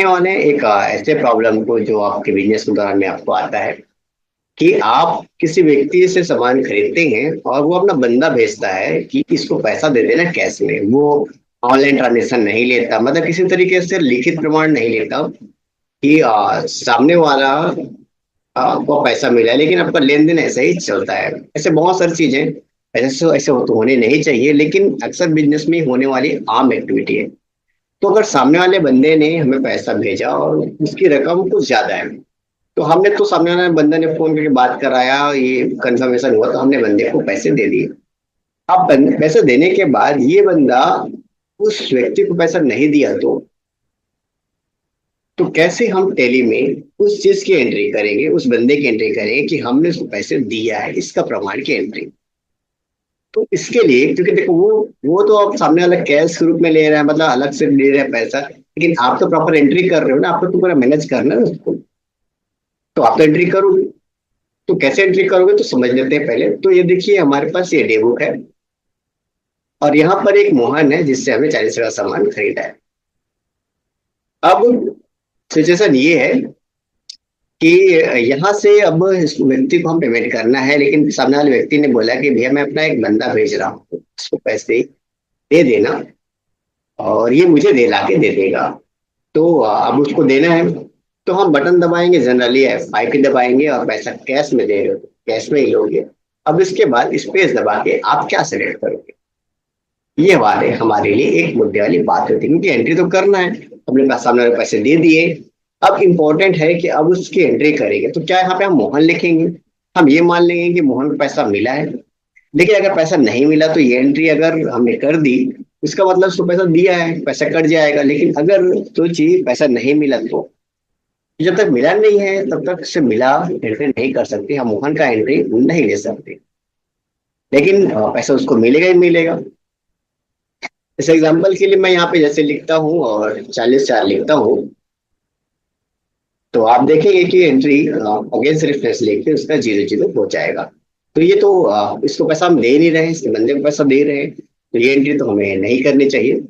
वाले एक ऐसे प्रॉब्लम को जो आपके बिजनेस के दौरान में आपको आता है कि आप किसी व्यक्ति से सामान खरीदते हैं और वो अपना बंदा भेजता है कि इसको पैसा दे देना कैश में। वो ऑनलाइन ट्रांजेक्शन नहीं लेता, मतलब किसी तरीके से लिखित प्रमाण नहीं लेता कि सामने वाला को पैसा मिला है, लेकिन आपका लेन देन ऐसा ही चलता है। ऐसे बहुत सारी चीजें ऐसे ऐसे तो होने नहीं चाहिए, लेकिन अक्सर बिजनेस में होने वाली आम एक्टिविटी है। तो अगर सामने वाले बंदे ने हमें पैसा भेजा और उसकी रकम कुछ ज्यादा है, तो हमने तो सामने वाले बंदे ने फोन करके बात कराया, ये कंफर्मेशन हुआ, तो हमने बंदे को पैसे दे दिए। अब पैसे देने के बाद ये बंदा उस व्यक्ति को पैसा नहीं दिया, तो कैसे हम टैली में उस चीज की एंट्री करेंगे, उस बंदे की एंट्री करेंगे कि हमने उसको पैसे दिया है, इसका प्रमाण की एंट्री। तो इसके लिए, क्योंकि देखो वो तो आप सामने वाला कैश के रूप में ले रहा है, मतलब अलग से ले रहा है पैसा, लेकिन आप तो प्रॉपर एंट्री कर रहे हो ना, आपको तो पूरा मैनेज करना है ना उसको। तो आप तो एंट्री करोगे, तो कैसे एंट्री करोगे तो समझ लेते हैं पहले। तो ये देखिए, हमारे पास ये डेबुक है और यहाँ पर एक मोहन है जिससे हमें 40 का सामान खरीदा है। अब सिचुएशन ये है कि यहाँ से अब इस व्यक्ति को हम पेमेंट करना है, लेकिन सामने वाले व्यक्ति ने बोला कि भैया मैं अपना एक बंदा भेज रहा हूँ, उसको पैसे दे देना और ये मुझे दे ला के दे देगा। तो अब उसको देना है, तो हम बटन दबाएंगे, जनरली F5 ही दबाएंगे और पैसा कैश में दे रहे हो तो कैश में ही लोगे। अब इसके बाद स्पेस दबा के आप क्या सेलेक्ट करोगे, ये हमारे लिए एक मुद्दे वाली बात होती है, क्योंकि एंट्री तो करना है। अपने पास सामने वाले पैसे दे दिए, अब इम्पोर्टेंट है कि अब उसकी एंट्री करेंगे तो क्या यहाँ पे हम मोहन लिखेंगे। हम ये मान लेंगे कि मोहन को पैसा मिला है, लेकिन अगर पैसा नहीं मिला तो ये एंट्री अगर हमने कर दी, इसका मतलब उसको पैसा दिया है, पैसा कट जाएगा। लेकिन अगर सोचिए पैसा नहीं मिला, तो जब तक मिला नहीं है तब तक से मिला एंट्री नहीं कर सकते, हम मोहन का एंट्री नहीं ले सकते। लेकिन पैसा उसको मिलेगा ही मिलेगा। इस एग्जाम्पल के लिए मैं यहाँ पे जैसे लिखता हूँ और 40 4 लिखता हूँ, तो आप देखेंगे कि एंट्री अगेंस्ट रेफरेंस लेके उसका 0 0 हो जाएगा। तो ये तो इसको पैसा हम दे नहीं रहे, इसके बंदे को पैसा दे रहे हैं, तो ये एंट्री तो हमें नहीं करनी चाहिए।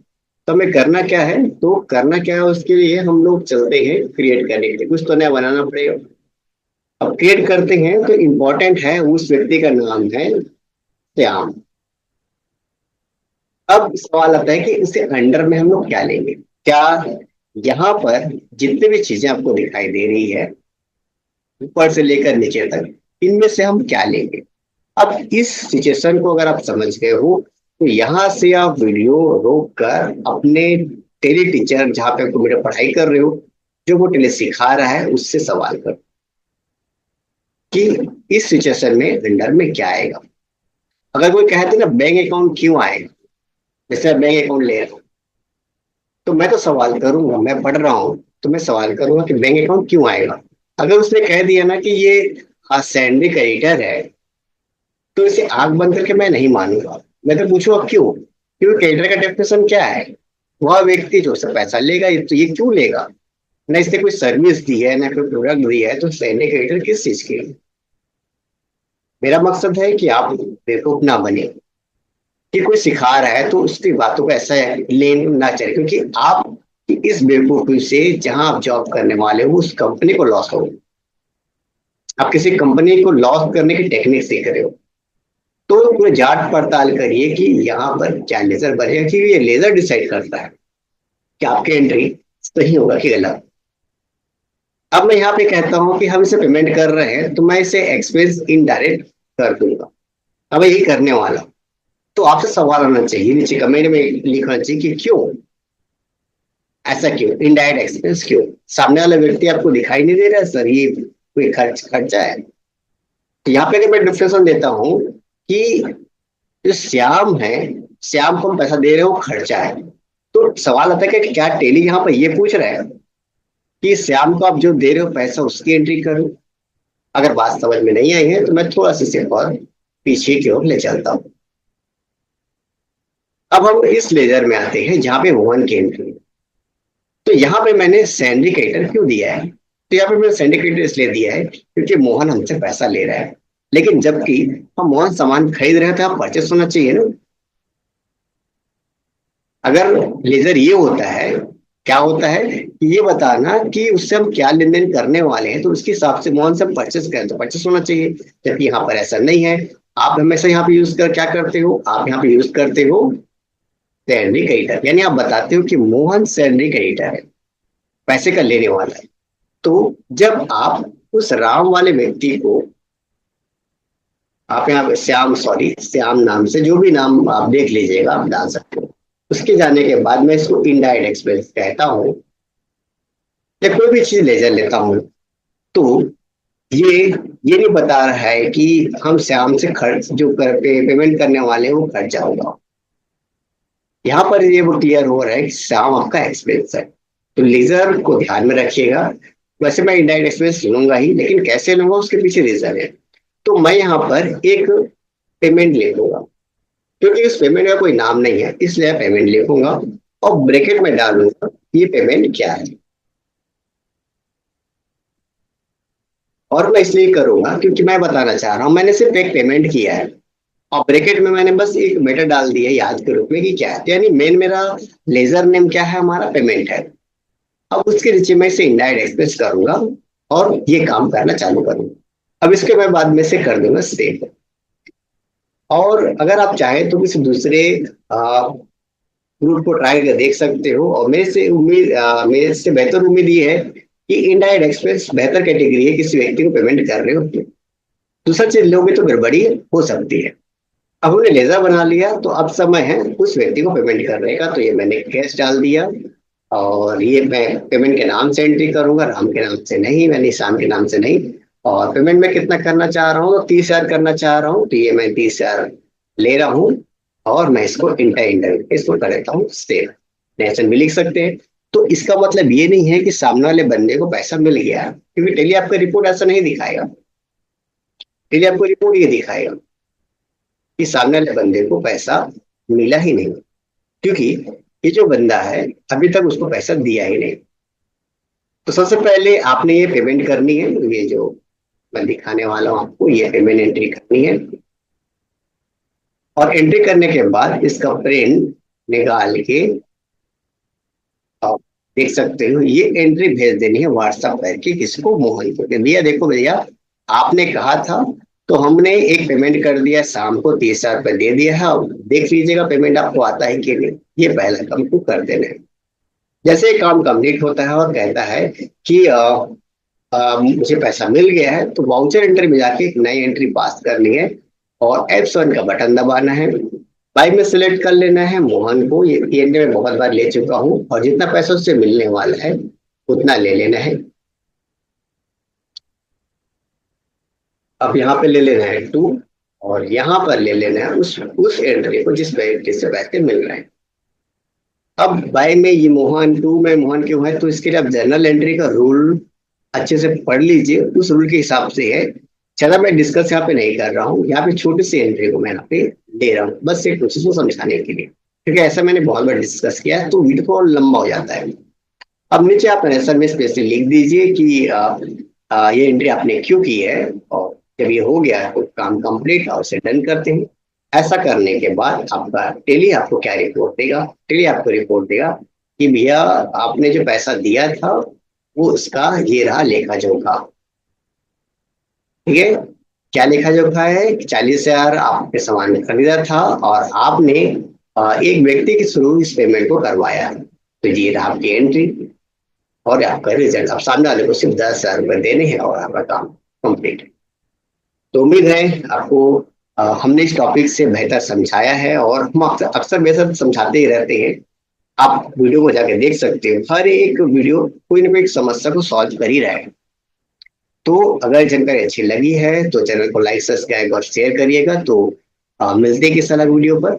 तो हमें करना क्या है, तो करना क्या है उसके लिए हम लोग चलते हैं क्रिएट करने के लिए, कुछ तो नया बनाना पड़ेगा। अब क्रिएट करते हैं तो इम्पोर्टेंट है, उस व्यक्ति का नाम है श्याम। अब सवाल आता है कि इसे अंडर में हम लोग क्या लेंगे। क्या यहाँ पर जितने भी चीजें आपको दिखाई दे रही है ऊपर से लेकर नीचे तक, इनमें से हम क्या लेंगे। अब इस सिचुएशन को अगर आप समझ गए हो, तो यहाँ से आप वीडियो रोक कर अपने टेली टीचर जहाँ पे आपको वीडियो पढ़ाई कर रहे हो, जो वो टेली सिखा रहा है, उससे सवाल करो कि इस सिचुएशन में अंडर में क्या आएगा। अगर कोई कहते ना बैंक अकाउंट क्यों आएगा, जैसे बैंक अकाउंट ले रहा हूँ, तो मैं तो सवाल करूंगा, मैं पढ़ रहा हूँ तो मैं सवाल करूंगा कि बैंक अकाउंट क्यों आएगा। अगर उसने कह दिया ना कि ये सैंडी क्रेडिटर है, तो इसे आंख बंद करके मैं नहीं मानूंगा। मैं तो पूछूंगा क्यों, क्योंकि क्रेडिटर का डेफिनेशन क्या है। वह व्यक्ति जो उससे पैसा लेगा, ये तो ये क्यों लेगा, ना इसने कोई सर्विस दी है ना कोई प्रोडक्ट दी है, तो सैंडी क्रेडिटर किस चीज के लिए। मेरा मकसद है कि आप बेवकूफ ना बने, कि कोई सिखा रहा है तो उसकी बातों को ऐसा लेन ना चले, क्योंकि आप इस बेवकूफी से जहां आप जॉब करने वाले हो उस कंपनी को लॉस हो। आप किसी कंपनी को लॉस करने की टेक्निक सीख रहे हो, तो पूरे जांच पड़ताल करिए कि यहाँ पर क्या लेजर बनेगा, क्योंकि ये लेजर डिसाइड करता है कि आपकी एंट्री सही होगा कि गलत। अब मैं यहाँ पे कहता हूँ कि हम इसे पेमेंट कर रहे हैं, तो मैं इसे एक्सपेंस इनडायरेक्ट कर दूंगा। अब मैं यही करने वाला हूँ। तो आपसे सवाल आना चाहिए, नीचे कमेंट में लिखना चाहिए कि क्यों, ऐसा क्यों, इनडायरेक्ट एक्सपेंस क्यों। सामने वाला व्यक्ति आपको दिखाई नहीं दे रहा है सर, ये कोई खर्चा है। तो यहाँ पे अगर मैं डिफरेंस देता हूँ कि जो श्याम है, श्याम को हम पैसा दे रहे हो खर्चा है, तो सवाल आता है कि क्या टेली यहाँ पर ये पूछ रहा है कि श्याम को आप जो दे रहे हो पैसा उसकी एंट्री करो। अगर बात समझ में नहीं आई है तो मैं थोड़ा सा सिर्फ और पीछे की ओर ले चलता हूँ। अब हम इस लेजर में आते हैं जहाँ पे वन की एंट्री। तो यहाँ पे मैंने सिंडिकेटर क्यों दिया है, तो यहाँ पे मैंने सिंडिकेटर इसलिए दिया है क्योंकि मोहन हमसे पैसा ले रहा है, लेकिन जबकि हम मोहन सामान खरीद रहे थे, आप परचेस होना चाहिए ना। अगर लेजर ये होता है क्या होता है कि ये बताना कि उससे हम क्या लेन देन करने वाले हैं, तो उसके हिसाब से मोहन से हम परचेस करें तो परचेस होना चाहिए, जबकि यहाँ पर ऐसा नहीं है। आप हमेशा यहाँ पे यूज कर क्या करते हो, आप यहाँ पे यूज करते हो सैलरी क्रेडिटर, यानी आप बताते हो कि मोहन सैलरी क्रेडिटर है, पैसे का लेने वाला है। तो जब आप उस राम वाले व्यक्ति को, आप यहाँ पे श्याम, सॉरी श्याम नाम से जो भी नाम आप देख लीजिएगा, आप डाल सकते हो। उसके जाने के बाद मैं इसको इनडायरेक्ट एक्सपेंस कहता हूँ, या कोई भी चीज लेजर लेता हूँ, तो ये ये नहीं बता रहा है कि हम श्याम से खर्च जो पेमेंट करने वाले हैं वो खर्चा होगा। यहाँ पर ये वो क्लियर हो रहा है कि श्याम आपका एक्सपेंस है। तो लेजर को ध्यान में रखिएगा। वैसे मैं इनडायरेक्ट एक्सपेंस लूंगा ही, लेकिन कैसे लूंगा उसके पीछे रीजन है। तो मैं यहाँ पर एक पेमेंट लिखूंगा, क्योंकि उस पेमेंट का कोई नाम नहीं है इसलिए पेमेंट लिखूंगा, और ब्रैकेट में डालूंगा ये पेमेंट क्या है। और मैं इसलिए करूंगा क्योंकि मैं बताना चाह रहा हूँ मैंने सिर्फ एक पेमेंट किया है, और ब्रैकेट में मैंने बस एक मेथड डाल दिया है याद के रूप में कि क्या है। तो यानी मेन मेरा लेजर नेम क्या है, हमारा पेमेंट है। अब उसके नीचे मैं इसे इनडायरेक्ट एक्सप्रेस करूंगा और ये काम करना चालू करूंगा। अब इसके मैं बाद में से कर दूंगा सेव। और अगर आप चाहें तो किसी दूसरे रूट को ट्राई करके देख सकते हो, और मेरे से बेहतर उम्मीद ये है कि इनडायरेक्ट एक्सपेंस बेहतर कैटेगरी है, किसी व्यक्ति को पेमेंट कर रहे हो तो। दूसरा चीज लोगे तो गड़बड़ी हो सकती है। अब हमने लेजर बना लिया, तो अब समय है उस व्यक्ति को पेमेंट करने का। तो ये मैंने कैश डाल दिया, और ये मैं पेमेंट के नाम से एंट्री करूंगा, राम के नाम से नहीं, मैंने शाम के नाम से नहीं। और पेमेंट में कितना करना चाह रहा हूँ, तो 30,000 करना चाह रहा हूँ, तो ये मैं 30,000 ले रहा हूँ। और मैं इसको इंटर इंटर इसको कर देता हूँ सेव। नेशन भी लिख सकते हैं। तो इसका मतलब ये नहीं है कि सामने वाले बंदे को पैसा मिल गया, क्योंकि टेली आपका रिपोर्ट ऐसा नहीं दिखाएगा। टेली आपको रिपोर्ट ये दिखाएगा कि सामने वाले बंदे को पैसा मिला ही नहीं, क्योंकि ये जो बंदा है अभी तक उसको पैसा दिया ही नहीं। तो सबसे पहले आपने ये पेमेंट करनी है, ये जो मैं दिखाने वाला हूँ आपको, ये पेमेंट एंट्री करनी है। और एंट्री करने के बाद इसका प्रिंट निकाल के आप देख सकते हो, ये एंट्री भेज देनी है व्हाट्सएप करके किसको, मोहन को, कि भैया देखो भैया आपने कहा था, तो हमने एक पेमेंट कर दिया, शाम को 30,000 रुपये दे दिया है, अब देख लीजिएगा पेमेंट आपको आता है कि नहीं। ये पहला काम को कर देना है। जैसे काम कंप्लीट होता है और कहता है कि मुझे पैसा मिल गया है, तो वाउचर एंट्री में जाके एक नई एंट्री पास करनी है, और F7 का बटन दबाना है। बाई में सिलेक्ट कर लेना है मोहन को, ये एंट्री में बहुत बार ले चुका हूँ, और जितना पैसा उससे मिलने वाला है उतना ले लेना है। अब यहाँ पे ले लेना है 2, और यहाँ पर ले लेना है उस एंट्री को जिस एंट्री से पैसे मिल रहे हैं। अब बाय में ये मोहन 2 में मोहन क्यों है, तो इसके लिए आप जनरल एंट्री का रूल अच्छे से पढ़ लीजिए, उस रूल के हिसाब से है। चला मैं डिस्कस यहाँ पे नहीं कर रहा हूँ, यहाँ पे छोटी सी एंट्री को मैं यहाँ पे दे रहा हूँ, बस एक प्रोसेस को समझाने के लिए, क्योंकि ऐसा मैंने बहुत बार डिस्कस किया है तो वीडियो को और लंबा हो जाता है। अब नीचे आप आंसर में स्पेशली लिख दीजिए कि ये एंट्री आपने क्यों की है, और जब ये हो गया तो काम कंप्लीट, और उसे डन करते हैं। ऐसा करने के बाद आपका टेली आपको क्या रिपोर्ट देगा, टेली आपको रिपोर्ट देगा कि भैया आपने जो पैसा दिया था वो उसका ये रहा लेखा जोखा। ठीक है, क्या लेखा जोखा है कि 40,000 आपके सामान खरीदा था, और आपने एक व्यक्ति के थ्रू इस पेमेंट को करवाया। तो ये रहा आपकी एंट्री और आपका रिजल्ट। आप सामने वाले को सिर्फ 10,000 रुपये देने हैं और आपका काम कंप्लीट है। तो उम्मीद है आपको हमने इस टॉपिक से बेहतर समझाया है, और हम अक्सर अक्सर बेहतर समझाते ही रहते हैं। आप वीडियो को जाके देख सकते हो, हर एक वीडियो कोई ना कोई एक समस्या को सॉल्व कर ही रहा है। तो अगर जानकारी अच्छी लगी है तो चैनल को लाइक सब्सक्राइब और शेयर करिएगा। तो मिलते हैं किस अलग वीडियो पर।